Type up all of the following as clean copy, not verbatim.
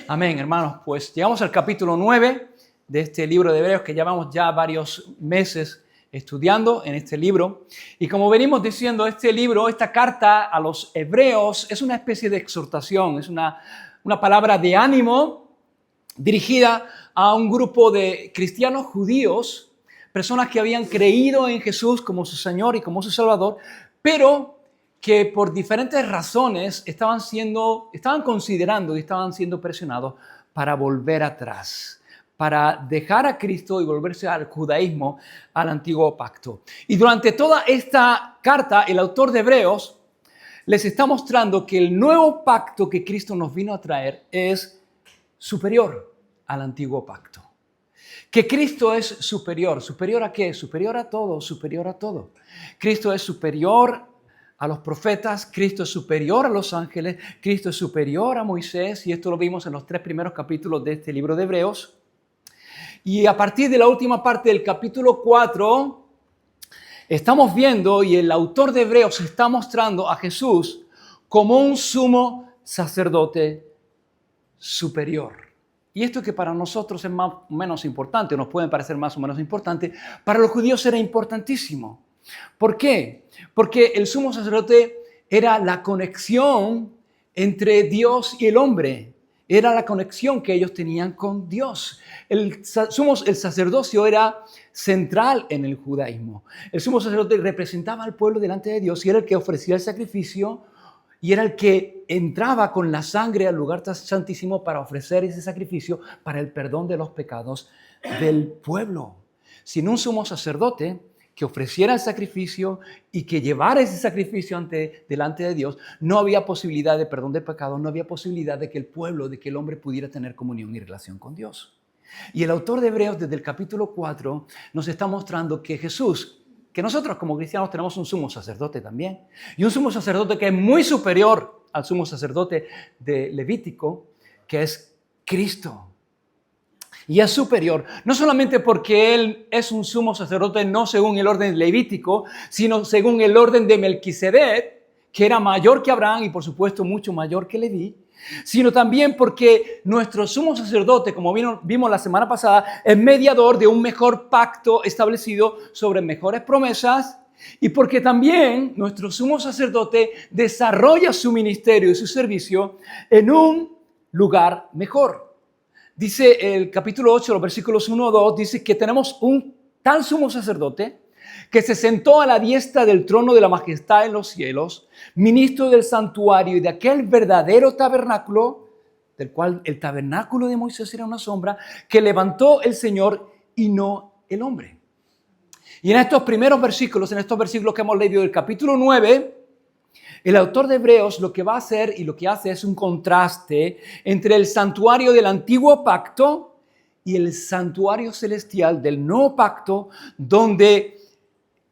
Amén, hermanos. Pues llegamos al capítulo 9 de este libro de Hebreos que llevamos ya varios meses estudiando en este libro. Y como venimos diciendo, este libro, esta carta a los hebreos es una especie de exhortación, es una palabra de ánimo dirigida a un grupo de cristianos judíos, personas que habían creído en Jesús como su Señor y como su Salvador, pero que por diferentes razones estaban considerando y estaban siendo presionados para volver atrás, para dejar a Cristo y volverse al judaísmo, al antiguo pacto. Y durante toda esta carta, el autor de Hebreos les está mostrando que el nuevo pacto que Cristo nos vino a traer es superior al antiguo pacto. Que Cristo es superior. ¿Superior a qué? Superior a todo, superior a todo. Cristo es superior a los profetas, Cristo es superior a los ángeles, Cristo es superior a Moisés, y esto lo vimos en los 3 primeros capítulos de este libro de Hebreos. Y a partir de la última parte del capítulo 4, estamos viendo, y el autor de Hebreos está mostrando a Jesús como un sumo sacerdote superior. Y esto que para nosotros es más o menos importante, nos puede parecer más o menos importante, para los judíos era importantísimo. ¿Por qué? Porque el sumo sacerdote era la conexión entre Dios y el hombre. Era la conexión que ellos tenían con Dios. El sacerdocio era central en el judaísmo. El sumo sacerdote representaba al pueblo delante de Dios y era el que ofrecía el sacrificio y era el que entraba con la sangre al lugar santísimo para ofrecer ese sacrificio para el perdón de los pecados del pueblo. Sin un sumo sacerdote que ofreciera el sacrificio y que llevara ese sacrificio delante de Dios, no había posibilidad de perdón de pecados, no había posibilidad de que el pueblo, de que el hombre pudiera tener comunión y relación con Dios. Y el autor de Hebreos, desde el capítulo 4, nos está mostrando que Jesús, que nosotros como cristianos tenemos un sumo sacerdote también, y un sumo sacerdote que es muy superior al sumo sacerdote de Levítico, que es Cristo. Y es superior, no solamente porque Él es un sumo sacerdote no según el orden levítico, sino según el orden de Melquisedec, que era mayor que Abraham y por supuesto mucho mayor que Leví, sino también porque nuestro sumo sacerdote, como vimos la semana pasada, es mediador de un mejor pacto establecido sobre mejores promesas, y porque también nuestro sumo sacerdote desarrolla su ministerio y su servicio en un lugar mejor. Dice el capítulo 8, los versículos 1 a 2, dice que tenemos un tal sumo sacerdote que se sentó a la diestra del trono de la majestad en los cielos, ministro del santuario y de aquel verdadero tabernáculo, del cual el tabernáculo de Moisés era una sombra, que levantó el Señor y no el hombre. Y en estos primeros versículos, en estos versículos que hemos leído del capítulo 9, el autor de Hebreos lo que va a hacer y lo que hace es un contraste entre el santuario del antiguo pacto y el santuario celestial del nuevo pacto, donde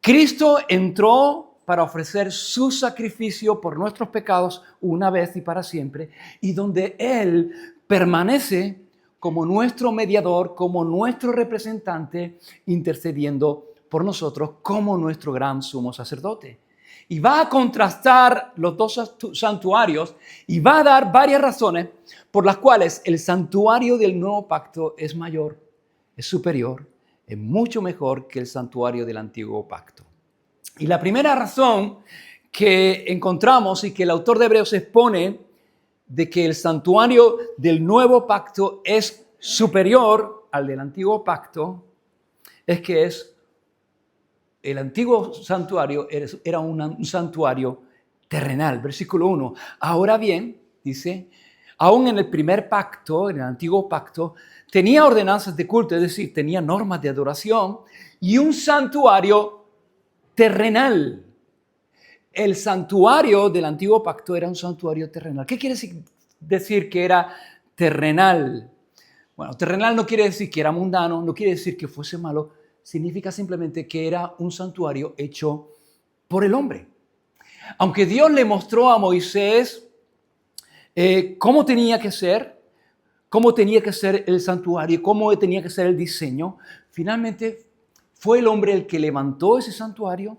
Cristo entró para ofrecer su sacrificio por nuestros pecados una vez y para siempre, y donde Él permanece como nuestro mediador, como nuestro representante, intercediendo por nosotros como nuestro gran sumo sacerdote. Y va a contrastar los dos santuarios y va a dar varias razones por las cuales el santuario del nuevo pacto es mayor, es superior, es mucho mejor que el santuario del antiguo pacto. Y la primera razón que encontramos y que el autor de Hebreos expone de que el santuario del nuevo pacto es superior al del antiguo pacto es que el antiguo santuario era un santuario terrenal. Versículo 1. Ahora bien, dice, aún en el primer pacto, en el antiguo pacto, tenía ordenanzas de culto, es decir, tenía normas de adoración y un santuario terrenal. El santuario del antiguo pacto era un santuario terrenal. ¿Qué quiere decir que era terrenal? Bueno, terrenal no quiere decir que era mundano, no quiere decir que fuese malo, significa simplemente que era un santuario hecho por el hombre. Aunque Dios le mostró a Moisés cómo tenía que ser el santuario, cómo tenía que ser el diseño, finalmente fue el hombre el que levantó ese santuario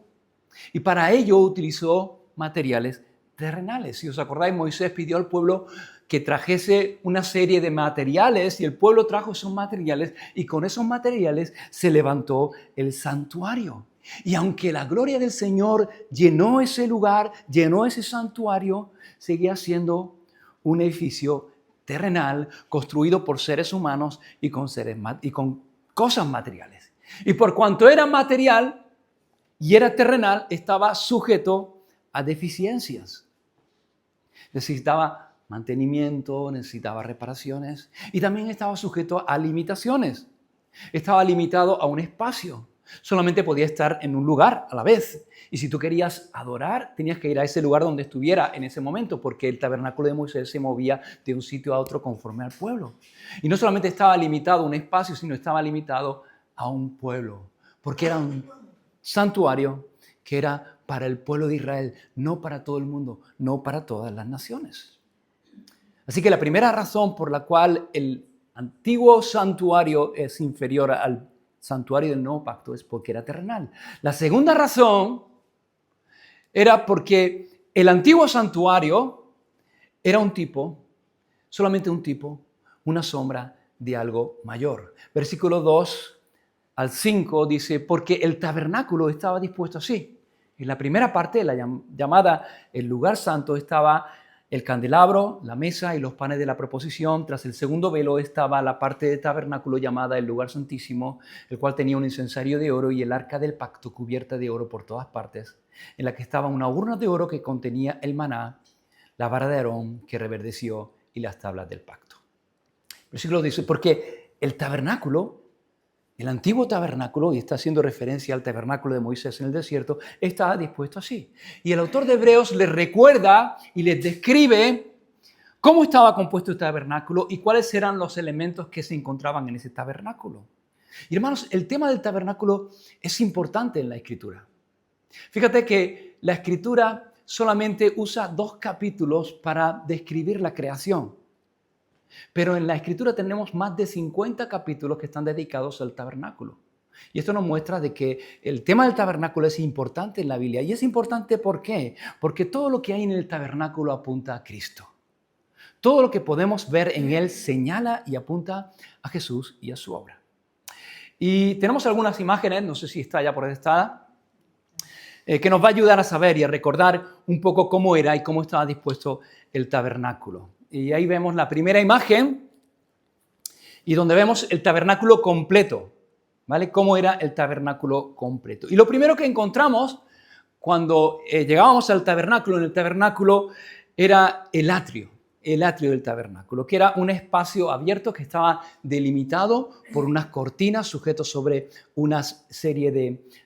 y para ello utilizó materiales terrenales. Si os acordáis, Moisés pidió al pueblo que trajese una serie de materiales y el pueblo trajo esos materiales y con esos materiales se levantó el santuario. Y aunque la gloria del Señor llenó ese lugar, llenó ese santuario, seguía siendo un edificio terrenal construido por seres humanos y con cosas materiales. Y por cuanto era material y era terrenal, estaba sujeto a deficiencias. Necesitaba mantenimiento, necesitaba reparaciones y también estaba sujeto a limitaciones. Estaba limitado a un espacio. Solamente podía estar en un lugar a la vez. Y si tú querías adorar, tenías que ir a ese lugar donde estuviera en ese momento, porque el tabernáculo de Moisés se movía de un sitio a otro conforme al pueblo. Y no solamente estaba limitado a un espacio, sino estaba limitado a un pueblo, porque era un santuario que era para el pueblo de Israel, no para todo el mundo, no para todas las naciones. Así que la primera razón por la cual el antiguo santuario es inferior al santuario del nuevo pacto es porque era terrenal. La segunda razón era porque el antiguo santuario era un tipo, solamente un tipo, una sombra de algo mayor. Versículo 2 al 5 dice, porque el tabernáculo estaba dispuesto así. En la primera parte, la llamada el lugar santo, estaba el candelabro, la mesa y los panes de la proposición. Tras el segundo velo estaba la parte del tabernáculo llamada el lugar santísimo, el cual tenía un incensario de oro y el arca del pacto cubierta de oro por todas partes, en la que estaba una urna de oro que contenía el maná, la vara de Aarón que reverdeció y las tablas del pacto. El versículo dice, porque el tabernáculo, el antiguo tabernáculo, y está haciendo referencia al tabernáculo de Moisés en el desierto, estaba dispuesto así. Y el autor de Hebreos les recuerda y les describe cómo estaba compuesto el tabernáculo y cuáles eran los elementos que se encontraban en ese tabernáculo. Y hermanos, el tema del tabernáculo es importante en la Escritura. Fíjate que la Escritura solamente usa 2 capítulos para describir la creación. Pero en la Escritura tenemos más de 50 capítulos que están dedicados al tabernáculo. Y esto nos muestra de que el tema del tabernáculo es importante en la Biblia. Y es importante ¿por qué? Porque todo lo que hay en el tabernáculo apunta a Cristo. Todo lo que podemos ver en él señala y apunta a Jesús y a su obra. Y tenemos algunas imágenes, no sé si está ya proyectada, que nos va a ayudar a saber y a recordar un poco cómo era y cómo estaba dispuesto el tabernáculo. Y ahí vemos la primera imagen y donde vemos el tabernáculo completo, ¿vale? Cómo era el tabernáculo completo. Y lo primero que encontramos cuando llegábamos al tabernáculo, en el tabernáculo era el atrio del tabernáculo, que era un espacio abierto que estaba delimitado por unas cortinas sujetos sobre una serie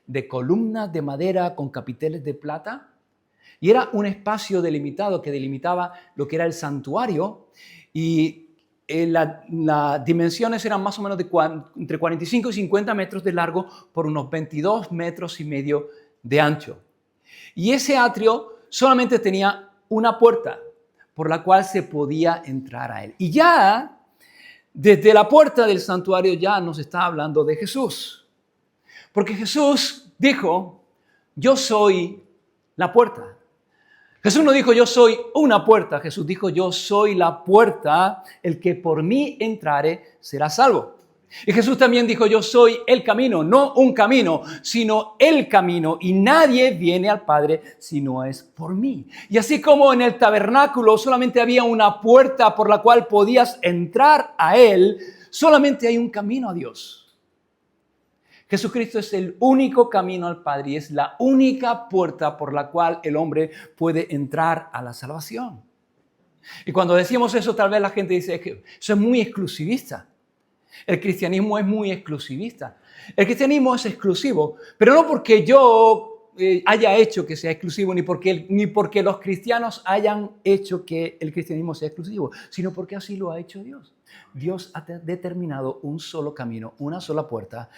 de columnas de madera con capiteles de plata. Y era un espacio delimitado que delimitaba lo que era el santuario y las dimensiones eran más o menos entre 45 y 50 metros de largo por unos 22 metros y medio de ancho. Y ese atrio solamente tenía una puerta por la cual se podía entrar a él. Y ya desde la puerta del santuario ya nos está hablando de Jesús. Porque Jesús dijo, yo soy la puerta. Jesús no dijo, yo soy una puerta. Jesús dijo, yo soy la puerta, el que por mí entrare será salvo. Y Jesús también dijo, yo soy el camino, no un camino, sino el camino. Y nadie viene al Padre si no es por mí. Y así como en el tabernáculo solamente había una puerta por la cual podías entrar a Él, solamente hay un camino a Dios. Jesucristo es el único camino al Padre y es la única puerta por la cual el hombre puede entrar a la salvación. Y cuando decimos eso, tal vez la gente dice que eso es muy exclusivista. El cristianismo es muy exclusivista. El cristianismo es exclusivo, pero no porque yo haya hecho que sea exclusivo, ni porque los cristianos hayan hecho que el cristianismo sea exclusivo, sino porque así lo ha hecho Dios. Dios ha determinado un solo camino, una sola puerta,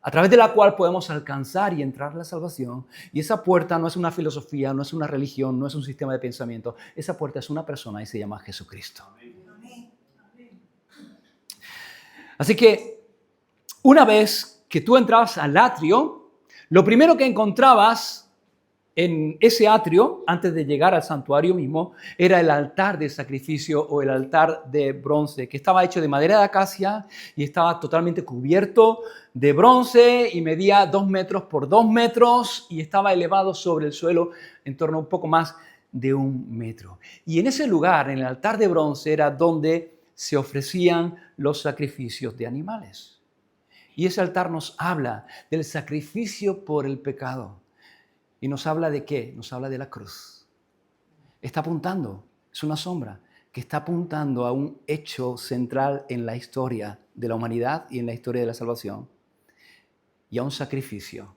a través de la cual podemos alcanzar y entrar a la salvación. Y esa puerta no es una filosofía, no es una religión, no es un sistema de pensamiento. Esa puerta es una persona y se llama Jesucristo. Así que una vez que tú entrabas al atrio, lo primero que encontrabas en ese atrio, antes de llegar al santuario mismo, era el altar de sacrificio o el altar de bronce, que estaba hecho de madera de acacia y estaba totalmente cubierto de bronce y medía 2 metros por 2 metros y estaba elevado sobre el suelo en torno a un poco más de 1 metro. Y en ese lugar, en el altar de bronce, era donde se ofrecían los sacrificios de animales. Y ese altar nos habla del sacrificio por el pecado. ¿Y nos habla de qué? Nos habla de la cruz. Está apuntando, es una sombra, que está apuntando a un hecho central en la historia de la humanidad y en la historia de la salvación. Y a un sacrificio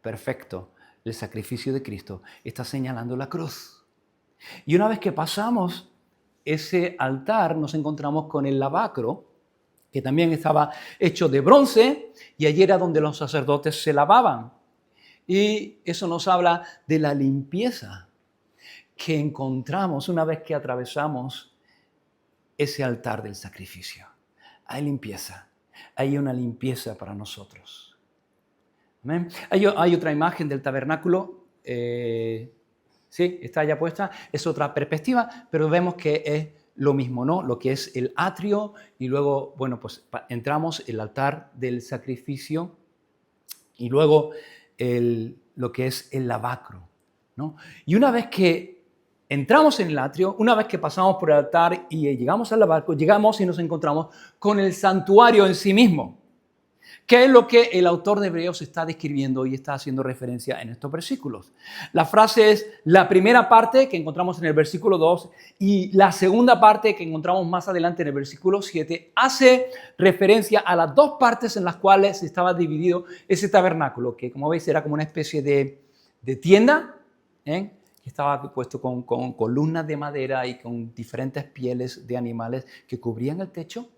perfecto, el sacrificio de Cristo, está señalando la cruz. Y una vez que pasamos ese altar, nos encontramos con el lavacro, que también estaba hecho de bronce, y allí era donde los sacerdotes se lavaban. Y eso nos habla de la limpieza que encontramos una vez que atravesamos ese altar del sacrificio. Hay limpieza, hay una limpieza para nosotros. ¿Amén? Hay otra imagen del tabernáculo, sí, está ya puesta, es otra perspectiva, pero vemos que es lo mismo, ¿no? Lo que es el atrio y luego, bueno, pues entramos el altar del sacrificio y luego lo que es el lavacro, ¿no? Y una vez que entramos en el atrio, una vez que pasamos por el altar y llegamos al lavacro, llegamos y nos encontramos con el santuario en sí mismo. ¿Qué es lo que el autor de Hebreos está describiendo y está haciendo referencia en estos versículos? La frase es la primera parte que encontramos en el versículo 2 y la segunda parte que encontramos más adelante en el versículo 7 hace referencia a las dos partes en las cuales estaba dividido ese tabernáculo, que como veis era como una especie de tienda, que estaba puesto con columnas de madera y con diferentes pieles de animales que cubrían el techo,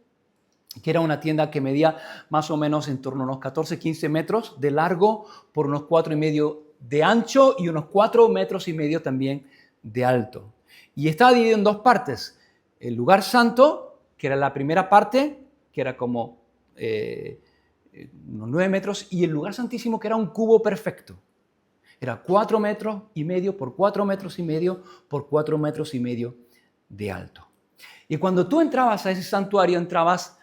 que era una tienda que medía más o menos en torno a unos 14-15 metros de largo por unos 4,5 de ancho y unos 4,5 metros también de alto. Y estaba dividido en dos partes. El lugar santo, que era la primera parte, que era como unos 9 metros, y el lugar santísimo, que era un cubo perfecto. Era 4,5 metros por 4,5 metros por 4,5 metros de alto. Y cuando tú entrabas a ese santuario, entrabas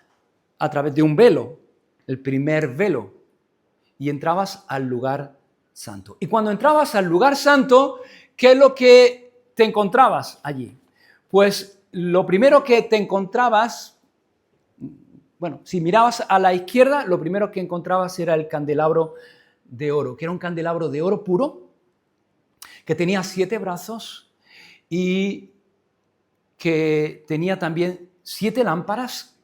a través de un velo, el primer velo, y entrabas al lugar santo. Y cuando entrabas al lugar santo, ¿qué es lo que te encontrabas allí? Pues lo primero que te encontrabas, bueno, si mirabas a la izquierda, lo primero que encontrabas era el candelabro de oro, que era un candelabro de oro puro, que tenía 7 brazos y que tenía también 7 lámparas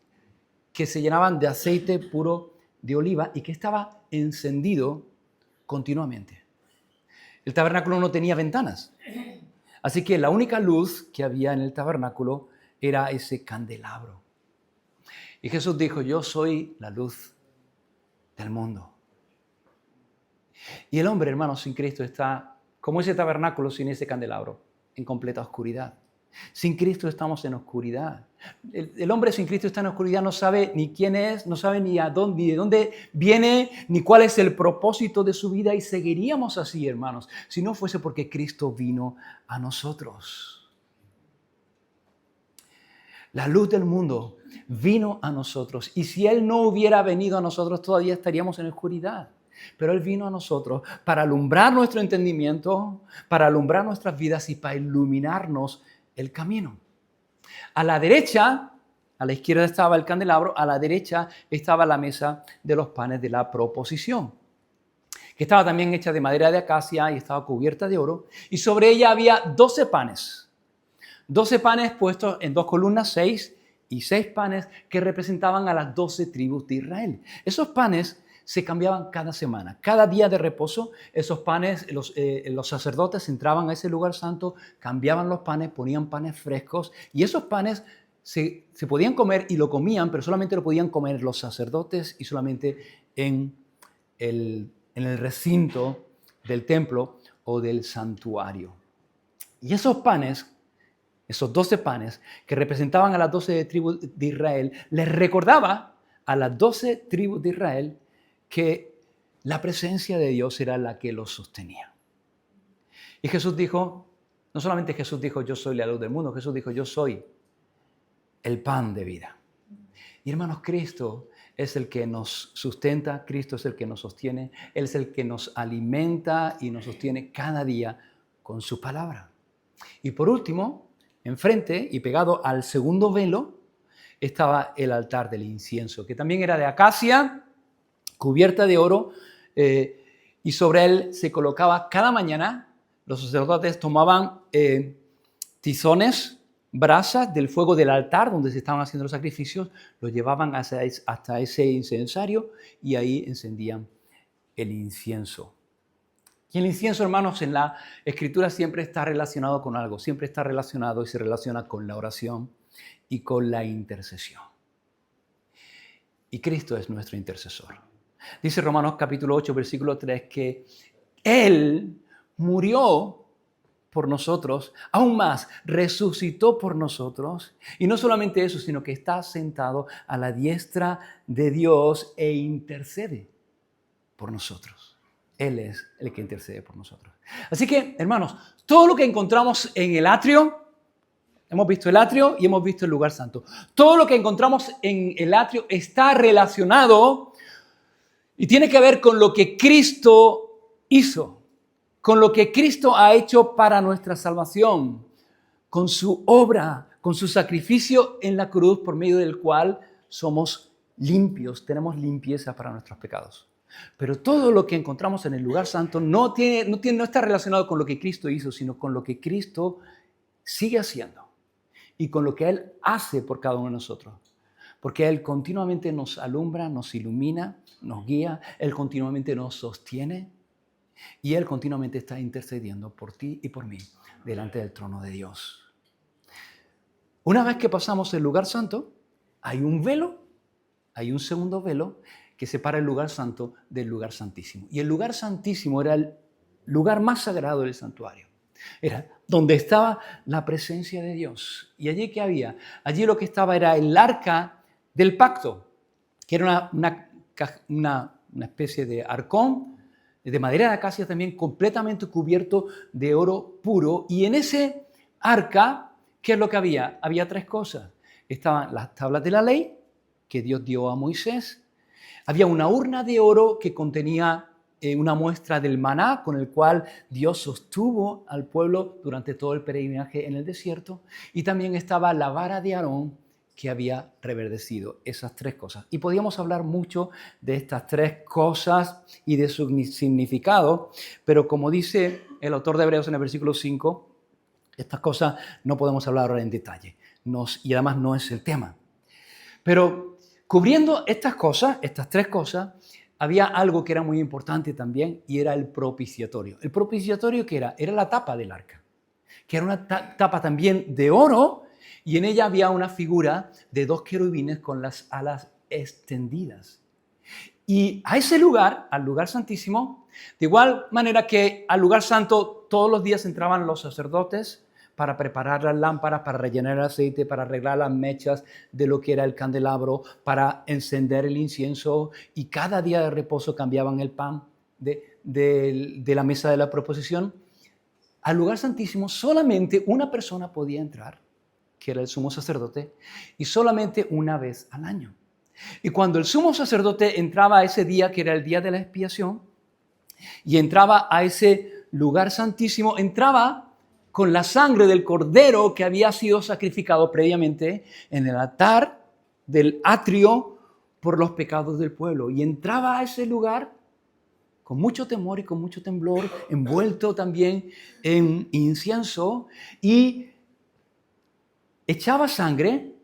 que se llenaban de aceite puro de oliva y que estaba encendido continuamente. El tabernáculo no tenía ventanas, así que la única luz que había en el tabernáculo era ese candelabro. Y Jesús dijo, yo soy la luz del mundo. Y el hombre, hermanos, sin Cristo está como ese tabernáculo sin ese candelabro, en completa oscuridad. Sin Cristo estamos en oscuridad. El hombre sin Cristo está en oscuridad, no sabe ni quién es, no sabe ni de dónde viene, ni cuál es el propósito de su vida, y seguiríamos así, hermanos, si no fuese porque Cristo vino a nosotros. La luz del mundo vino a nosotros, y si Él no hubiera venido a nosotros, todavía estaríamos en oscuridad. Pero Él vino a nosotros para alumbrar nuestro entendimiento, para alumbrar nuestras vidas y para iluminarnos el camino. A la derecha, a la izquierda estaba el candelabro, a la derecha estaba la mesa de los panes de la proposición, que estaba también hecha de madera de acacia y estaba cubierta de oro, y sobre ella había 12 panes. 12 panes puestos en 2 columnas, 6 y 6 panes que representaban a las 12 tribus de Israel. Esos panes se cambiaban cada semana. Cada día de reposo, esos panes, los sacerdotes entraban a ese lugar santo, cambiaban los panes, ponían panes frescos, y esos panes se podían comer y lo comían, pero solamente lo podían comer los sacerdotes y solamente en el recinto del templo o del santuario. Y esos panes, esos 12 panes que representaban a las 12 tribus de Israel, les recordaba a las 12 tribus de Israel que la presencia de Dios era la que los sostenía. Y Jesús dijo, no solamente Jesús dijo, yo soy la luz del mundo, Jesús dijo, yo soy el pan de vida. Y hermanos, Cristo es el que nos sustenta, Cristo es el que nos sostiene, Él es el que nos alimenta y nos sostiene cada día con su palabra. Y por último, enfrente y pegado al segundo velo, estaba el altar del incienso, que también era de acacia, cubierta de oro, y sobre él se colocaba cada mañana, los sacerdotes tomaban tizones, brasas del fuego del altar donde se estaban haciendo los sacrificios, lo llevaban hasta ese incensario y ahí encendían el incienso. Y el incienso, hermanos, en la Escritura siempre está relacionado con algo, siempre está relacionado y se relaciona con la oración y con la intercesión. Y Cristo es nuestro intercesor. Dice Romanos capítulo 8, versículo 3, que Él murió por nosotros, aún más, resucitó por nosotros. Y no solamente eso, sino que está sentado a la diestra de Dios e intercede por nosotros. Él es el que intercede por nosotros. Así que, hermanos, todo lo que encontramos en el atrio, hemos visto el atrio y hemos visto el lugar santo. Todo lo que encontramos en el atrio está relacionado y tiene que ver con lo que Cristo hizo, con lo que Cristo ha hecho para nuestra salvación, con su obra, con su sacrificio en la cruz por medio del cual somos limpios, tenemos limpieza para nuestros pecados. Pero todo lo que encontramos en el lugar santo no está relacionado con lo que Cristo hizo, sino con lo que Cristo sigue haciendo y con lo que Él hace por cada uno de nosotros. Porque Él continuamente nos alumbra, nos ilumina, nos guía, Él continuamente nos sostiene y Él continuamente está intercediendo por ti y por mí delante del trono de Dios. Una vez que pasamos el lugar santo, hay un velo, hay un segundo velo que separa el lugar santo del lugar santísimo. Y el lugar santísimo era el lugar más sagrado del santuario. Era donde estaba la presencia de Dios. ¿Y allí qué había? Allí lo que estaba era el arca del pacto, que era una especie de arcón de madera de acacia también completamente cubierto de oro puro. Y en ese arca, ¿qué es lo que había? Había tres cosas. Estaban las tablas de la ley que Dios dio a Moisés. Había una urna de oro que contenía una muestra del maná con el cual Dios sostuvo al pueblo durante todo el peregrinaje en el desierto. Y también estaba la vara de Aarón que había reverdecido, esas tres cosas. Y podíamos hablar mucho de estas tres cosas y de su significado, pero como dice el autor de Hebreos en el versículo 5, estas cosas no podemos hablar ahora en detalle, y además no es el tema. Pero cubriendo estas cosas, estas tres cosas, había algo que era muy importante también y era el propiciatorio. ¿El propiciatorio qué era? Era la tapa del arca, que era una tapa también de oro y en ella había una figura de dos querubines con las alas extendidas. Y a ese lugar, al lugar santísimo, de igual manera que al lugar santo todos los días entraban los sacerdotes para preparar las lámparas, para rellenar el aceite, para arreglar las mechas de lo que era el candelabro, para encender el incienso, y cada día de reposo cambiaban el pan de la mesa de la proposición. Al lugar santísimo solamente una persona podía entrar, que era el sumo sacerdote, y solamente una vez al año. Y cuando el sumo sacerdote entraba a ese día, que era el día de la expiación, y entraba a ese lugar santísimo, entraba con la sangre del cordero que había sido sacrificado previamente en el altar del atrio por los pecados del pueblo. Y entraba a ese lugar con mucho temor y con mucho temblor, envuelto también en incienso, y echaba sangre,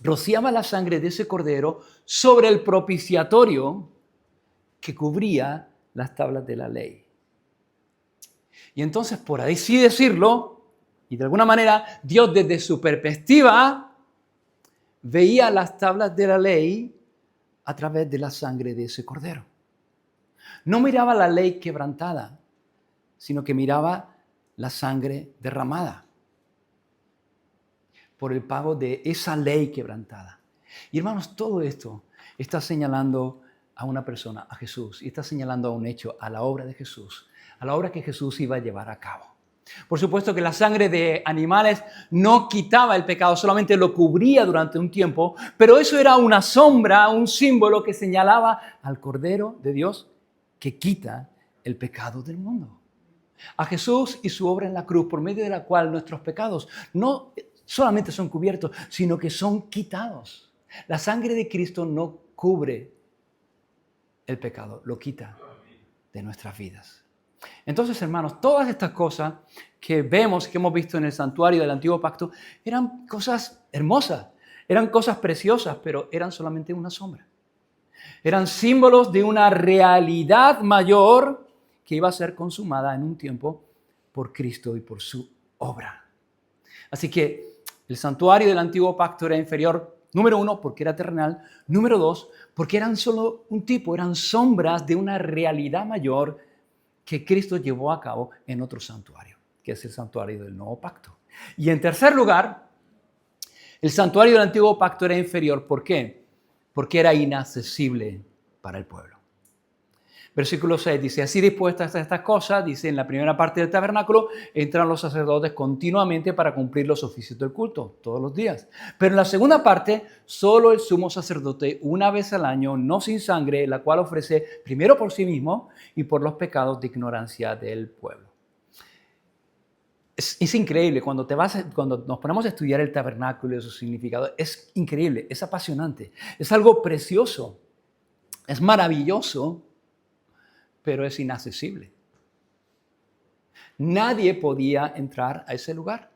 rociaba la sangre de ese cordero sobre el propiciatorio que cubría las tablas de la ley. Y entonces, por así decirlo, y de alguna manera, Dios desde su perspectiva veía las tablas de la ley a través de la sangre de ese cordero. No miraba la ley quebrantada, sino que miraba la sangre derramada por el pago de esa ley quebrantada. Y hermanos, todo esto está señalando a una persona, a Jesús, y está señalando a un hecho, a la obra de Jesús, a la obra que Jesús iba a llevar a cabo. Por supuesto que la sangre de animales no quitaba el pecado, solamente lo cubría durante un tiempo, pero eso era una sombra, un símbolo que señalaba al Cordero de Dios que quita el pecado del mundo. A Jesús y su obra en la cruz, por medio de la cual nuestros pecados no solamente son cubiertos, sino que son quitados. La sangre de Cristo no cubre el pecado, lo quita de nuestras vidas. Entonces, hermanos, todas estas cosas que vemos, que hemos visto en el santuario del Antiguo Pacto, eran cosas hermosas, eran cosas preciosas, pero eran solamente una sombra. Eran símbolos de una realidad mayor que iba a ser consumada en un tiempo por Cristo y por su obra. Así que el santuario del Antiguo Pacto era inferior, número 1, porque era terrenal, número 2, porque eran solo un tipo, eran sombras de una realidad mayor que Cristo llevó a cabo en otro santuario, que es el santuario del Nuevo Pacto. Y en tercer lugar, el santuario del Antiguo Pacto era inferior. ¿Por qué? Porque era inaccesible para el pueblo. Versículo 6 dice, así dispuestas estas cosas, dice en la primera parte del tabernáculo, entran los sacerdotes continuamente para cumplir los oficios del culto, todos los días. Pero en la segunda parte, solo el sumo sacerdote, una vez al año, no sin sangre, la cual ofrece primero por sí mismo y por los pecados de ignorancia del pueblo. Es increíble, cuando nos ponemos a estudiar el tabernáculo y su significado, es increíble, es apasionante, es algo precioso, es maravilloso, pero es inaccesible. Nadie podía entrar a ese lugar.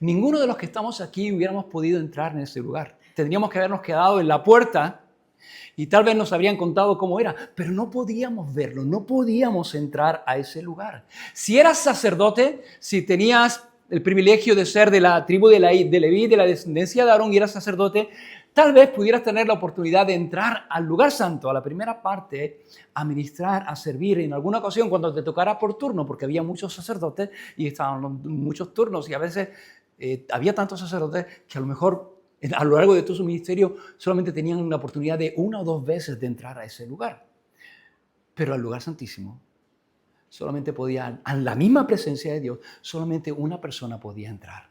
Ninguno de los que estamos aquí hubiéramos podido entrar en ese lugar. Tendríamos que habernos quedado en la puerta y tal vez nos habrían contado cómo era, pero no podíamos verlo, no podíamos entrar a ese lugar. Si eras sacerdote, si tenías el privilegio de ser de la tribu de Leví, de la descendencia de Aarón y eras sacerdote, tal vez pudieras tener la oportunidad de entrar al lugar santo, a la primera parte, a ministrar, a servir en alguna ocasión cuando te tocara por turno, porque había muchos sacerdotes y estaban muchos turnos y a veces había tantos sacerdotes que a lo mejor a lo largo de todo su ministerio solamente tenían la oportunidad de 1 o 2 veces de entrar a ese lugar. Pero al lugar santísimo solamente podía, a la misma presencia de Dios, solamente una persona podía entrar,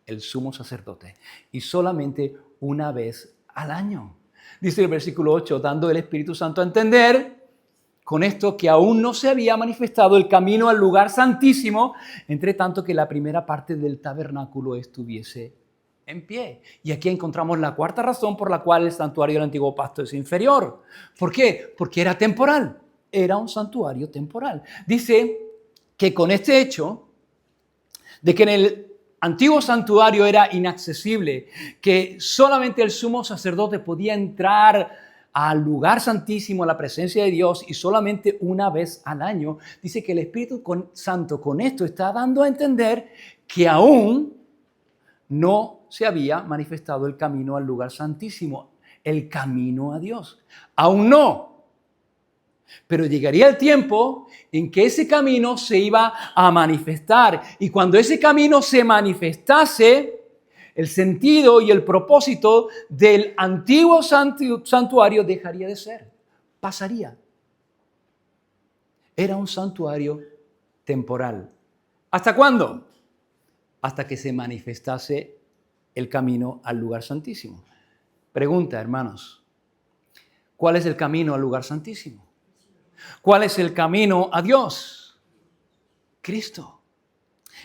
el sumo sacerdote, y solamente una vez al año. Dice el versículo 8, dando el Espíritu Santo a entender con esto que aún no se había manifestado el camino al lugar santísimo, entre tanto que la primera parte del tabernáculo estuviese en pie. Y aquí encontramos la cuarta razón por la cual el santuario del Antiguo Pacto es inferior. ¿Por qué? Porque era temporal. Era un santuario temporal. Dice que con este hecho de que en el antiguo santuario era inaccesible, que solamente el sumo sacerdote podía entrar al lugar santísimo, a la presencia de Dios, y solamente una vez al año, dice que el Espíritu Santo con esto está dando a entender que aún no se había manifestado el camino al lugar santísimo, el camino a Dios. Aún no. Pero llegaría el tiempo en que ese camino se iba a manifestar. Y cuando ese camino se manifestase, el sentido y el propósito del antiguo santuario dejaría de ser. Pasaría. Era un santuario temporal. ¿Hasta cuándo? Hasta que se manifestase el camino al lugar santísimo. Pregunta, hermanos, ¿cuál es el camino al lugar santísimo? ¿Cuál es el camino a Dios? Cristo.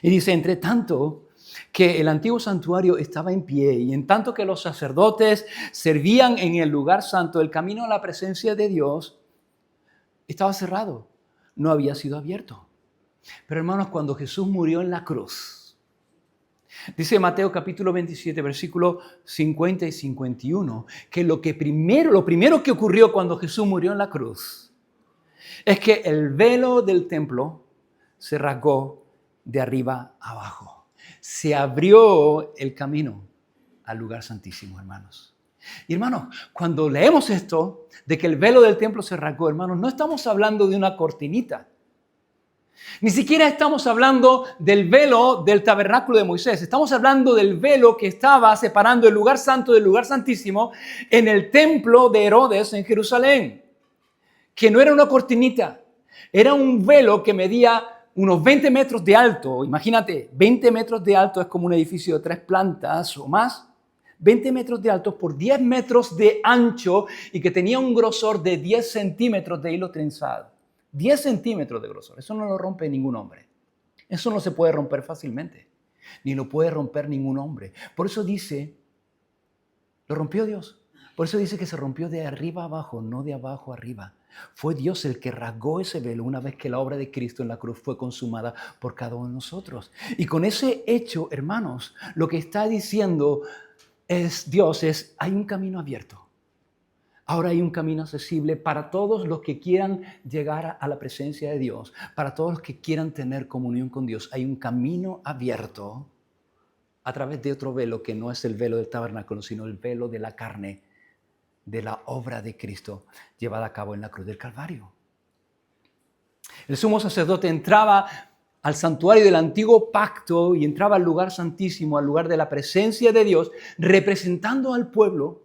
Y dice, entre tanto que el antiguo santuario estaba en pie y en tanto que los sacerdotes servían en el lugar santo, el camino a la presencia de Dios estaba cerrado, no había sido abierto. Pero hermanos, cuando Jesús murió en la cruz, dice Mateo capítulo 27, versículos 50 y 51, que lo primero que ocurrió cuando Jesús murió en la cruz es que el velo del templo se rasgó de arriba a abajo. Se abrió el camino al lugar santísimo, hermanos. Y hermanos, cuando leemos esto, de que el velo del templo se rasgó, hermanos, no estamos hablando de una cortinita. Ni siquiera estamos hablando del velo del tabernáculo de Moisés. Estamos hablando del velo que estaba separando el lugar santo del lugar santísimo en el templo de Herodes en Jerusalén. Que no era una cortinita, Era un velo que medía unos 20 metros de alto. Imagínate, 20 metros de alto es como un edificio de 3 plantas o más. 20 metros de alto por 10 metros de ancho y que tenía un grosor de 10 centímetros de hilo trenzado. 10 centímetros de grosor. Eso no lo rompe ningún hombre. Eso no se puede romper fácilmente. Ni lo puede romper ningún hombre. Por eso dice, lo rompió Dios. Por eso dice que se rompió de arriba abajo, no de abajo arriba. Fue Dios el que rasgó ese velo una vez que la obra de Cristo en la cruz fue consumada por cada uno de nosotros. Y con ese hecho, hermanos, lo que está diciendo Dios es, hay un camino abierto. Ahora hay un camino accesible para todos los que quieran llegar a la presencia de Dios, para todos los que quieran tener comunión con Dios. Hay un camino abierto a través de otro velo que no es el velo del tabernáculo, sino el velo de la carne, de la obra de Cristo llevada a cabo en la cruz del Calvario. El sumo sacerdote entraba al santuario del antiguo pacto y entraba al lugar santísimo, al lugar de la presencia de Dios, representando al pueblo,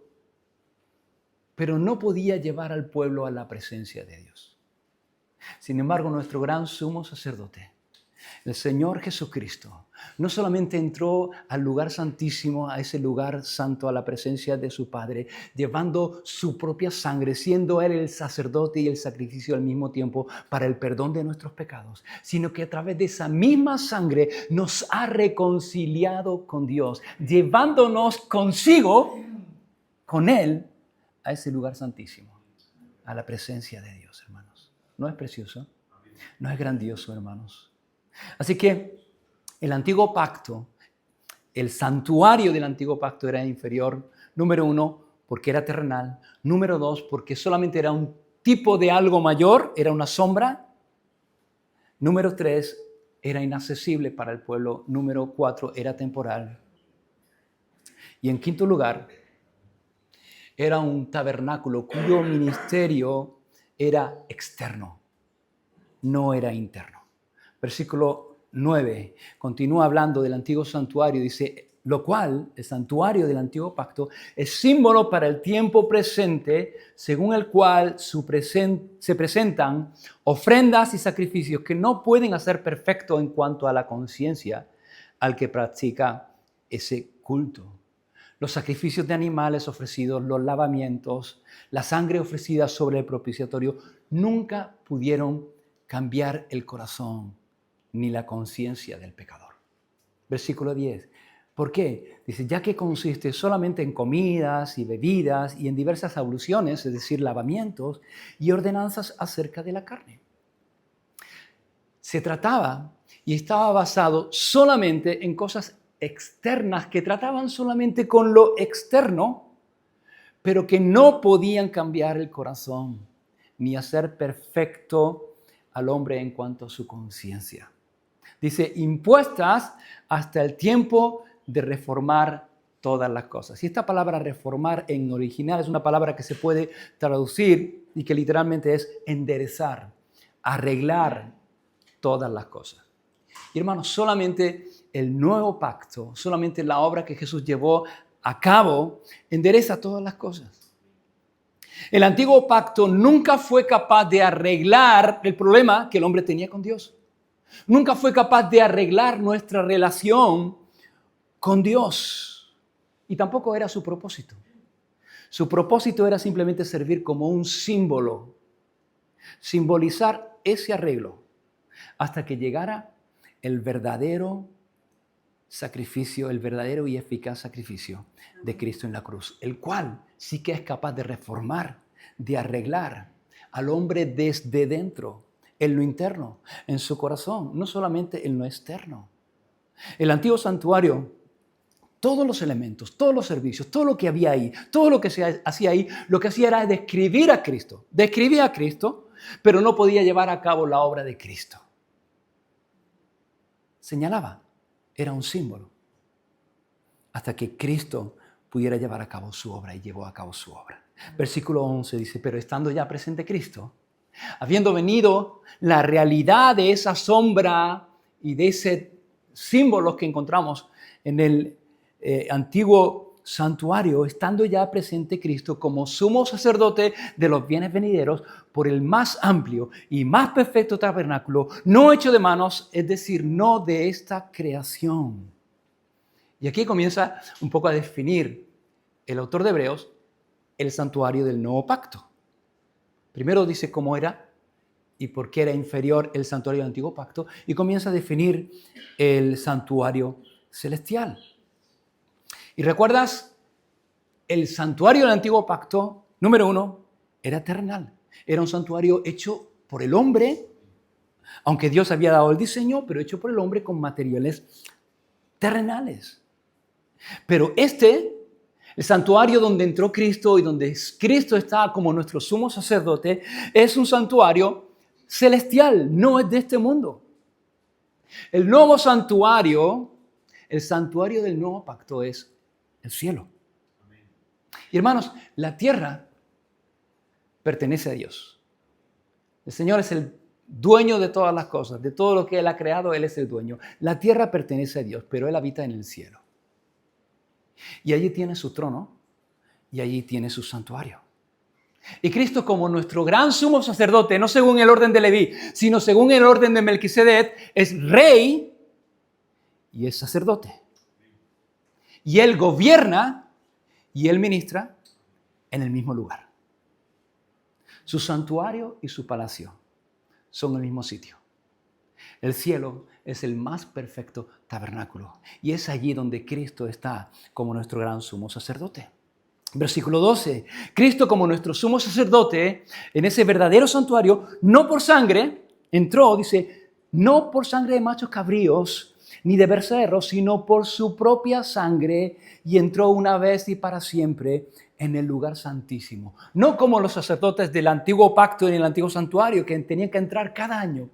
pero no podía llevar al pueblo a la presencia de Dios. Sin embargo, nuestro gran sumo sacerdote, el Señor Jesucristo, no solamente entró al lugar santísimo, a ese lugar santo, a la presencia de su Padre, llevando su propia sangre, siendo Él el sacerdote y el sacrificio al mismo tiempo para el perdón de nuestros pecados, sino que a través de esa misma sangre nos ha reconciliado con Dios, llevándonos consigo, con Él, a ese lugar santísimo, a la presencia de Dios, hermanos. ¿No es precioso? ¿No es grandioso, hermanos? Así que el antiguo pacto, el santuario del antiguo pacto era inferior, número 1, porque era terrenal, número 2, porque solamente era un tipo de algo mayor, era una sombra, número 3, era inaccesible para el pueblo, número 4, era temporal. Y en quinto lugar, era un tabernáculo cuyo ministerio era externo, no era interno. Versículo 9 continúa hablando del antiguo santuario, dice, lo cual, el santuario del antiguo pacto, es símbolo para el tiempo presente, según el cual se presentan ofrendas y sacrificios que no pueden hacer perfecto en cuanto a la conciencia al que practica ese culto. Los sacrificios de animales ofrecidos, los lavamientos, la sangre ofrecida sobre el propiciatorio, nunca pudieron cambiar el corazón ni la conciencia del pecador. Versículo 10. ¿Por qué? Dice, ya que consiste solamente en comidas y bebidas y en diversas abluciones, es decir, lavamientos y ordenanzas acerca de la carne. Se trataba y estaba basado solamente en cosas externas que trataban solamente con lo externo, pero que no podían cambiar el corazón ni hacer perfecto al hombre en cuanto a su conciencia. Dice, impuestas hasta el tiempo de reformar todas las cosas. Y esta palabra reformar en original es una palabra que se puede traducir y que literalmente es enderezar, arreglar todas las cosas. Y hermanos, solamente el nuevo pacto, solamente la obra que Jesús llevó a cabo, endereza todas las cosas. El antiguo pacto nunca fue capaz de arreglar el problema que el hombre tenía con Dios. Nunca fue capaz de arreglar nuestra relación con Dios. Y tampoco era su propósito. Su propósito era simplemente servir como un símbolo, simbolizar ese arreglo hasta que llegara el verdadero sacrificio, el verdadero y eficaz sacrificio de Cristo en la cruz, el cual sí que es capaz de reformar, de arreglar al hombre desde dentro, en lo interno, en su corazón, no solamente en lo externo. El antiguo santuario, todos los elementos, todos los servicios, todo lo que había ahí, todo lo que se hacía ahí, lo que hacía era describir a Cristo. Describía a Cristo, pero no podía llevar a cabo la obra de Cristo. Señalaba, era un símbolo, hasta que Cristo pudiera llevar a cabo su obra, y llevó a cabo su obra. Versículo 11 dice, pero estando ya presente Cristo, habiendo venido la realidad de esa sombra y de ese símbolo que encontramos en el antiguo santuario, estando ya presente Cristo como sumo sacerdote de los bienes venideros por el más amplio y más perfecto tabernáculo, no hecho de manos, es decir, no de esta creación. Y aquí comienza un poco a definir el autor de Hebreos el santuario del nuevo pacto. Primero dice cómo era y por qué era inferior el santuario del antiguo pacto, y comienza a definir el santuario celestial. Y recuerdas, el santuario del antiguo pacto, número 1, era terrenal. Era un santuario hecho por el hombre, aunque Dios había dado el diseño, pero hecho por el hombre con materiales terrenales. Pero el santuario donde entró Cristo y donde Cristo está como nuestro sumo sacerdote, es un santuario celestial, no es de este mundo. El nuevo santuario, el santuario del nuevo pacto es el cielo. Y hermanos, la tierra pertenece a Dios. El Señor es el dueño de todas las cosas, de todo lo que Él ha creado, Él es el dueño. La tierra pertenece a Dios, pero Él habita en el cielo. Y allí tiene su trono y allí tiene su santuario. Y Cristo, como nuestro gran sumo sacerdote, no según el orden de Leví, sino según el orden de Melquisedec, es rey y es sacerdote. Y Él gobierna y Él ministra en el mismo lugar. Su santuario y su palacio son el mismo sitio. El cielo es el más perfecto tabernáculo. Y es allí donde Cristo está como nuestro gran sumo sacerdote. Versículo 12. Cristo como nuestro sumo sacerdote en ese verdadero santuario, no por sangre, entró, dice, no por sangre de machos cabríos, ni de becerros, sino por su propia sangre, y entró una vez y para siempre en el lugar santísimo. No como los sacerdotes del antiguo pacto en el antiguo santuario, que tenían que entrar cada año,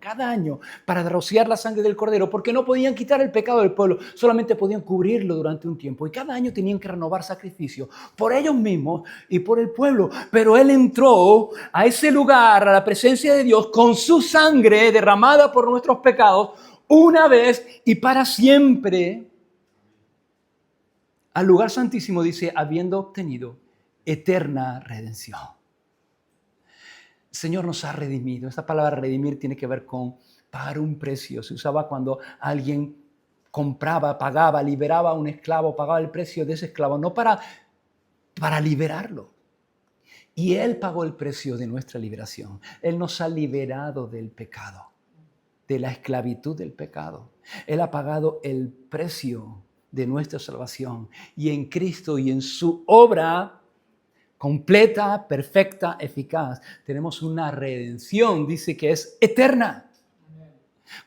para rociar la sangre del cordero, porque no podían quitar el pecado del pueblo, solamente podían cubrirlo durante un tiempo. Y cada año tenían que renovar sacrificio por ellos mismos y por el pueblo. Pero Él entró a ese lugar, a la presencia de Dios, con su sangre derramada por nuestros pecados, una vez y para siempre, al lugar santísimo, dice, habiendo obtenido eterna redención. El Señor nos ha redimido. Esta palabra redimir tiene que ver con pagar un precio. Se usaba cuando alguien compraba, pagaba, liberaba a un esclavo, pagaba el precio de ese esclavo, no para liberarlo. Y Él pagó el precio de nuestra liberación. Él nos ha liberado del pecado, de la esclavitud del pecado. Él ha pagado el precio de nuestra salvación. Y en Cristo y en su obra completa, perfecta, eficaz, tenemos una redención, dice que es eterna.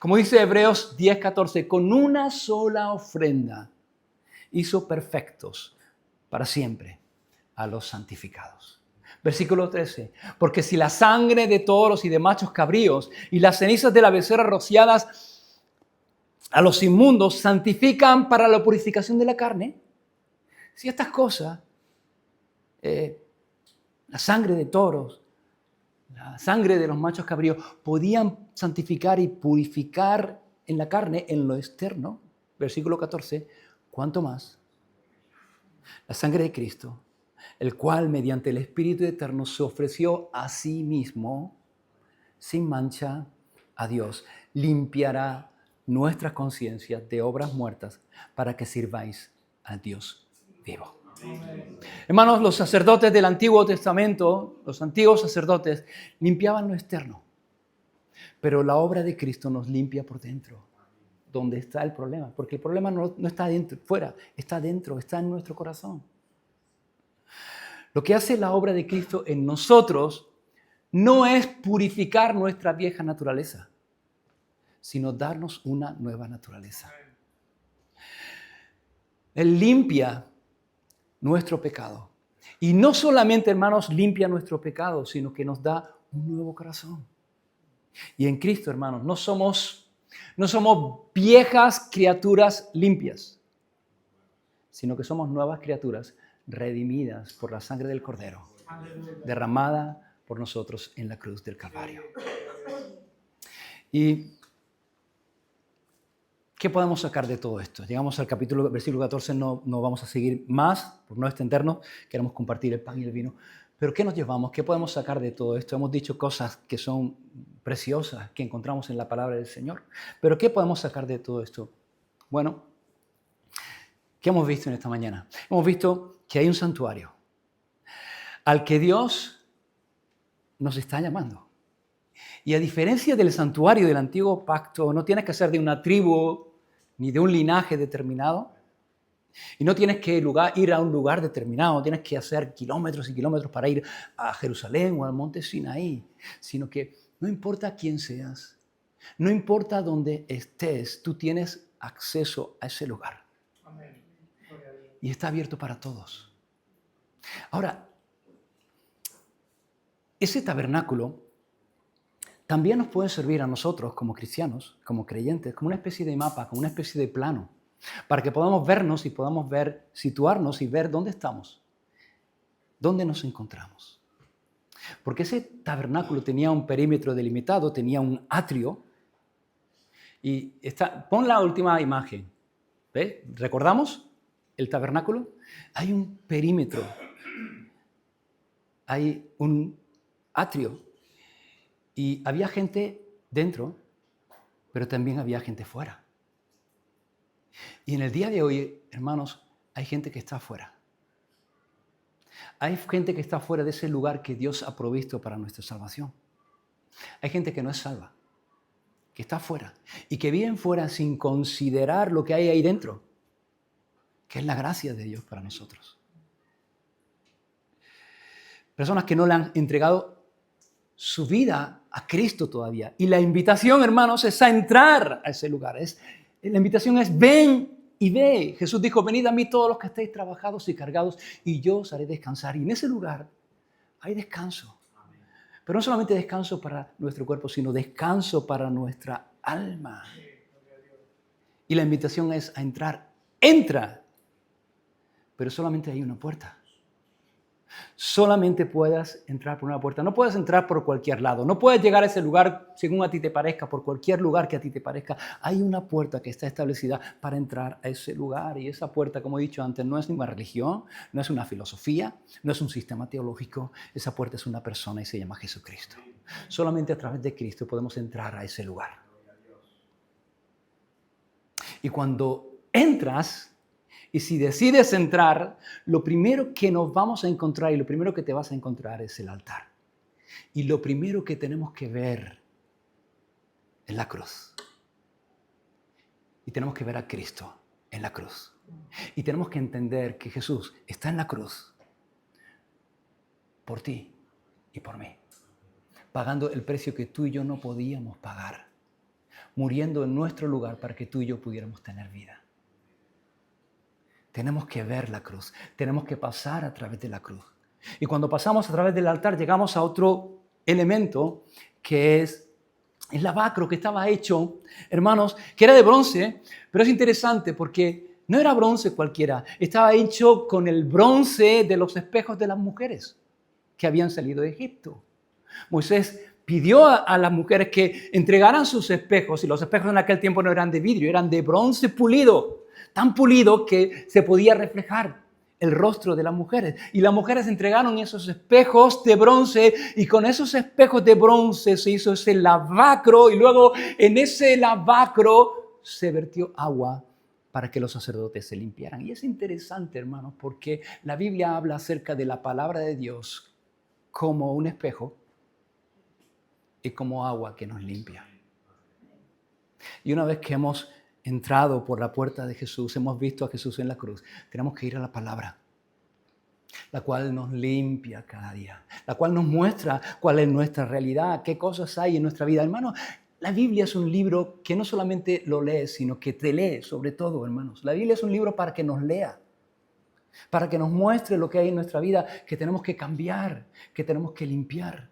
Como dice Hebreos 10:14, con una sola ofrenda hizo perfectos para siempre a los santificados. Versículo 13, porque si la sangre de toros y de machos cabríos y las cenizas de la becerra rociadas a los inmundos santifican para la purificación de la carne, si estas cosas, la sangre de toros, la sangre de los machos cabríos, podían santificar y purificar en la carne, en lo externo, versículo 14, ¿cuánto más? La sangre de Cristo, el cual mediante el Espíritu Eterno se ofreció a sí mismo sin mancha a Dios, limpiará nuestras conciencias de obras muertas para que sirváis al Dios vivo. Hermanos, los sacerdotes del Antiguo Testamento, los antiguos sacerdotes, limpiaban lo externo. Pero la obra de Cristo nos limpia por dentro. ¿Dónde está el problema? Porque el problema no está dentro, fuera, está dentro, está en nuestro corazón. Lo que hace la obra de Cristo en nosotros no es purificar nuestra vieja naturaleza, sino darnos una nueva naturaleza. Él limpia nuestro pecado. Y no solamente, hermanos, limpia nuestro pecado, sino que nos da un nuevo corazón. Y en Cristo, hermanos, no somos viejas criaturas limpias, sino que somos nuevas criaturas redimidas por la sangre del Cordero, derramada por nosotros en la cruz del Calvario. Y ¿Qué podemos sacar de todo esto? Llegamos al versículo 14, no vamos a seguir más, por no extendernos, queremos compartir el pan y el vino. Pero ¿qué nos llevamos? ¿Qué podemos sacar de todo esto? Hemos dicho cosas que son preciosas, que encontramos en la palabra del Señor. Pero ¿qué podemos sacar de todo esto? Bueno, ¿qué hemos visto en esta mañana? Hemos visto que hay un santuario al que Dios nos está llamando. Y a diferencia del santuario del antiguo pacto, no tienes que ser de una tribu ni de un linaje determinado. Y no tienes que ir a un lugar determinado, no tienes que hacer kilómetros y kilómetros para ir a Jerusalén o al monte Sinaí, sino que no importa quién seas, no importa dónde estés, tú tienes acceso a ese lugar. Amén. Y está abierto para todos. Ahora, ese tabernáculo también nos puede servir a nosotros como cristianos, como creyentes, como una especie de mapa, como una especie de plano, para que podamos vernos y podamos situarnos y ver dónde estamos, dónde nos encontramos. Porque ese tabernáculo tenía un perímetro delimitado, tenía un atrio. Y pon la última imagen. ¿Ves? ¿Recordamos el tabernáculo? Hay un perímetro, hay un atrio. Y había gente dentro, pero también había gente fuera. Y en el día de hoy, hermanos, hay gente que está afuera. Hay gente que está fuera de ese lugar que Dios ha provisto para nuestra salvación. Hay gente que no es salva, que está fuera y que viven fuera sin considerar lo que hay ahí dentro, que es la gracia de Dios para nosotros. Personas que no le han entregado su vida a Cristo todavía. Y la invitación, hermanos, es a entrar a ese lugar. La invitación es ven y ve. Jesús dijo, venid a mí todos los que estéis trabajados y cargados y yo os haré descansar. Y en ese lugar hay descanso. Pero no solamente descanso para nuestro cuerpo, sino descanso para nuestra alma. Y la invitación es a entrar. Entra. Pero solamente hay una puerta. Solamente puedas entrar por una puerta. No puedes entrar por cualquier lado. No puedes llegar a ese lugar según a ti te parezca, por cualquier lugar que a ti te parezca. Hay una puerta que está establecida para entrar a ese lugar. Y esa puerta, como he dicho antes, no es ni una religión, no es una filosofía, no es un sistema teológico. Esa puerta es una persona y se llama Jesucristo. Solamente a través de Cristo podemos entrar a ese lugar. Y cuando entras, y si decides entrar, lo primero que nos vamos a encontrar y lo primero que te vas a encontrar es el altar. Y lo primero que tenemos que ver es la cruz. Y tenemos que ver a Cristo en la cruz. Y tenemos que entender que Jesús está en la cruz por ti y por mí, pagando el precio que tú y yo no podíamos pagar, muriendo en nuestro lugar para que tú y yo pudiéramos tener vida. Tenemos que ver la cruz, tenemos que pasar a través de la cruz. Y cuando pasamos a través del altar llegamos a otro elemento que es el lavacro que estaba hecho, hermanos, que era de bronce, pero es interesante porque no era bronce cualquiera, estaba hecho con el bronce de los espejos de las mujeres que habían salido de Egipto. Moisés pidió a las mujeres que entregaran sus espejos, y los espejos en aquel tiempo no eran de vidrio, eran de bronce pulido, tan pulido que se podía reflejar el rostro de las mujeres. Y las mujeres entregaron esos espejos de bronce, y con esos espejos de bronce se hizo ese lavacro, y luego en ese lavacro se vertió agua para que los sacerdotes se limpiaran. Y es interesante, hermanos, porque la Biblia habla acerca de la palabra de Dios como un espejo y como agua que nos limpia. Y una vez que hemos entrado por la puerta de Jesús, hemos visto a Jesús en la cruz, tenemos que ir a la palabra, la cual nos limpia cada día, la cual nos muestra cuál es nuestra realidad, qué cosas hay en nuestra vida. Hermanos, la Biblia es un libro que no solamente lo lees, sino que te lee sobre todo, hermanos. La Biblia es un libro para que nos lea, para que nos muestre lo que hay en nuestra vida, que tenemos que cambiar, que tenemos que limpiar.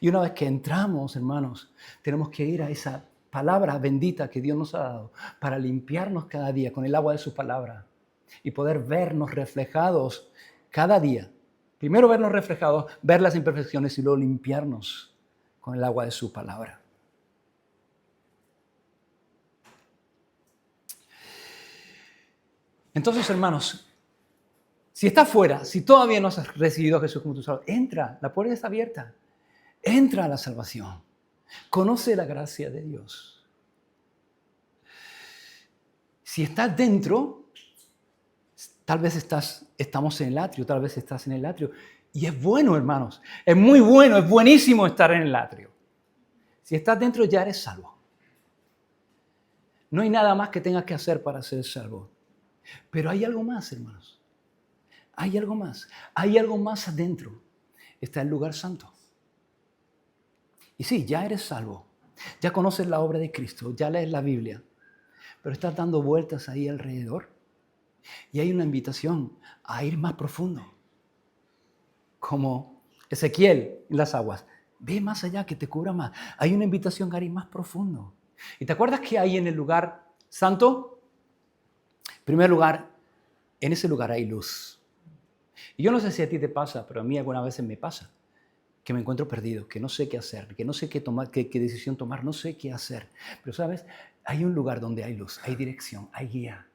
Y una vez que entramos, hermanos, tenemos que ir a esa palabra bendita que Dios nos ha dado para limpiarnos cada día con el agua de su palabra y poder vernos reflejados cada día. Primero vernos reflejados, ver las imperfecciones y luego limpiarnos con el agua de su palabra. Entonces, hermanos, si estás fuera, si todavía no has recibido a Jesús como tu Salvador, entra, la puerta está abierta. Entra a la salvación. Conoce la gracia de Dios. Si estás dentro, tal vez estamos en el atrio, tal vez estás en el atrio. Y es bueno, hermanos. Es muy bueno, es buenísimo estar en el atrio. Si estás dentro, ya eres salvo. No hay nada más que tengas que hacer para ser salvo. Pero hay algo más, hermanos. Hay algo más. Hay algo más adentro. Está el lugar santo. Y sí, ya eres salvo. Ya conoces la obra de Cristo. Ya lees la Biblia. Pero estás dando vueltas ahí alrededor. Y hay una invitación a ir más profundo. Como Ezequiel en las aguas. Ve más allá, que te cubra más. Hay una invitación a ir más profundo. ¿Y te acuerdas que hay en el lugar santo? En primer lugar, en ese lugar hay luz. Y yo no sé si a ti te pasa, pero a mí algunas veces me pasa. Que me encuentro perdido, que no sé qué hacer, que no sé qué tomar, qué decisión tomar, no sé qué hacer. Pero, ¿sabes? Hay un lugar donde hay luz, hay dirección, hay guía,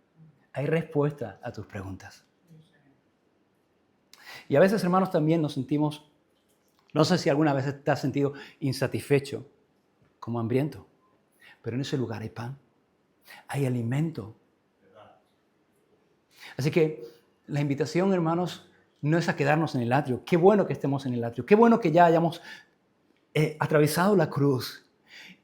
hay respuesta a tus preguntas. Y a veces, hermanos, también nos sentimos, no sé si alguna vez te has sentido insatisfecho, como hambriento, pero en ese lugar hay pan, hay alimento. Así que la invitación, hermanos, no es a quedarnos en el atrio. Qué bueno que estemos en el atrio. Qué bueno que ya hayamos atravesado la cruz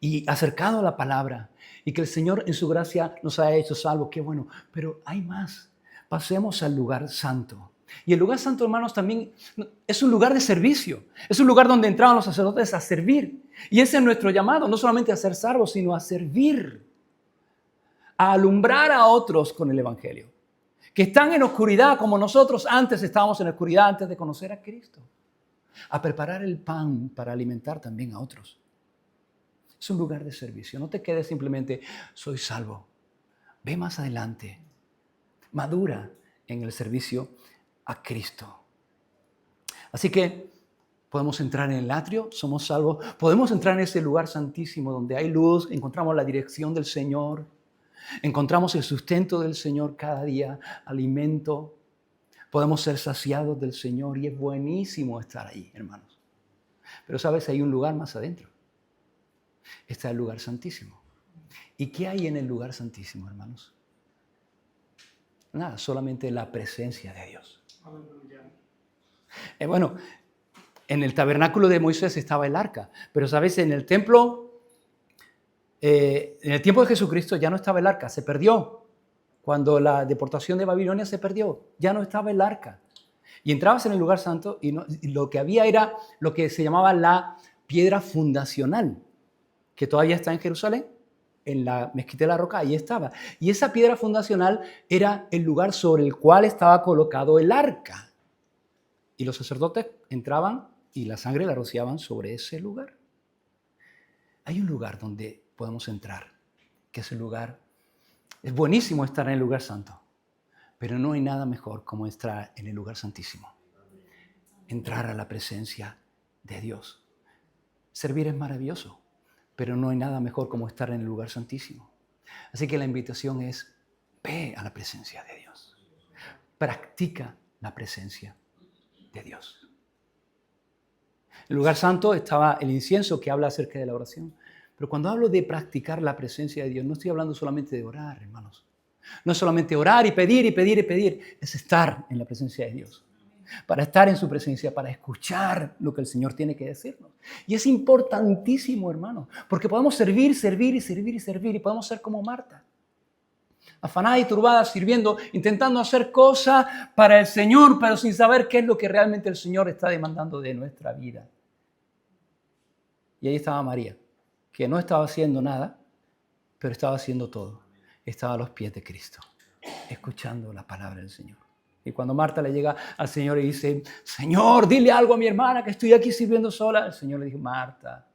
y acercado a la palabra y que el Señor en su gracia nos haya hecho salvos. Qué bueno. Pero hay más. Pasemos al lugar santo. Y el lugar santo, hermanos, también es un lugar de servicio. Es un lugar donde entraban los sacerdotes a servir. Y ese es nuestro llamado, no solamente a ser salvos, sino a servir, a alumbrar a otros con el Evangelio, que están en oscuridad como nosotros antes estábamos en oscuridad antes de conocer a Cristo. A preparar el pan para alimentar también a otros. Es un lugar de servicio. No te quedes simplemente, soy salvo. Ve más adelante. Madura en el servicio a Cristo. Así que podemos entrar en el atrio, somos salvos. Podemos entrar en ese lugar santísimo donde hay luz, encontramos la dirección del Señor. Encontramos el sustento del Señor cada día, alimento. Podemos ser saciados del Señor y es buenísimo estar ahí, hermanos. Pero sabes, hay un lugar más adentro. Está el lugar santísimo. ¿Y qué hay en el lugar santísimo, hermanos? Nada, solamente la presencia de Dios. Bueno, en el tabernáculo de Moisés estaba el arca, pero sabes, en el templo, en el tiempo de Jesucristo ya no estaba el arca, se perdió. Cuando la deportación de Babilonia se perdió, ya no estaba el arca. Y entrabas en el lugar santo y lo que había era lo que se llamaba la piedra fundacional, que todavía está en Jerusalén, en la mezquita de la roca, ahí estaba. Y esa piedra fundacional era el lugar sobre el cual estaba colocado el arca. Y los sacerdotes entraban y la sangre la rociaban sobre ese lugar. Hay un lugar donde podemos entrar, que es el lugar. Es buenísimo estar en el lugar santo, pero no hay nada mejor como entrar en el lugar santísimo. Entrar a la presencia de Dios. Servir es maravilloso, pero no hay nada mejor como estar en el lugar santísimo. Así que la invitación es, ve a la presencia de Dios. Practica la presencia de Dios. En el lugar santo estaba el incienso que habla acerca de la oración. Pero cuando hablo de practicar la presencia de Dios, no estoy hablando solamente de orar, hermanos. No es solamente orar y pedir y pedir y pedir, es estar en la presencia de Dios. Para estar en su presencia, para escuchar lo que el Señor tiene que decirnos. Y es importantísimo, hermano, porque podemos servir, servir y servir y servir, y podemos ser como Marta, afanada y turbada, sirviendo, intentando hacer cosas para el Señor, pero sin saber qué es lo que realmente el Señor está demandando de nuestra vida. Y ahí estaba María, que no estaba haciendo nada, pero estaba haciendo todo. Estaba a los pies de Cristo, escuchando la palabra del Señor. Y cuando Marta le llega al Señor y dice, Señor, dile algo a mi hermana que estoy aquí sirviendo sola, el Señor le dijo, Marta,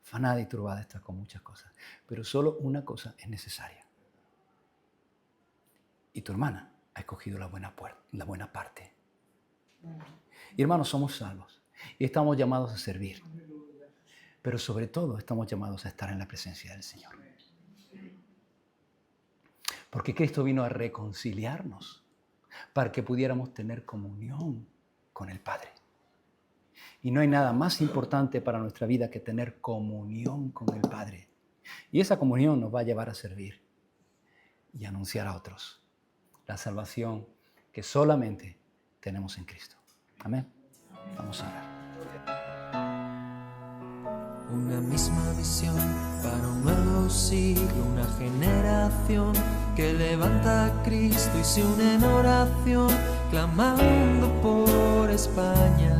afanada y turbada estás con muchas cosas, pero solo una cosa es necesaria. Y tu hermana ha escogido la buena parte. Y hermanos, somos salvos y estamos llamados a servir. Pero sobre todo estamos llamados a estar en la presencia del Señor. Porque Cristo vino a reconciliarnos para que pudiéramos tener comunión con el Padre. Y no hay nada más importante para nuestra vida que tener comunión con el Padre. Y esa comunión nos va a llevar a servir y anunciar a otros la salvación que solamente tenemos en Cristo. Amén. Vamos a orar. Una misma visión para un nuevo siglo, una generación que levanta a Cristo y se une en oración, clamando por España.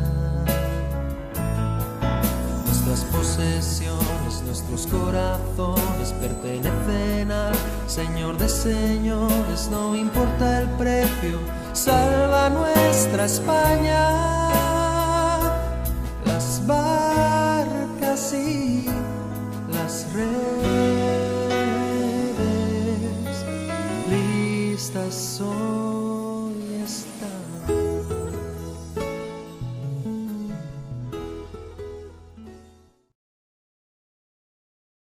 Nuestras posesiones, nuestros corazones pertenecen al Señor de señores, no importa el precio, salva nuestra España. Las barcas y las redes listas son.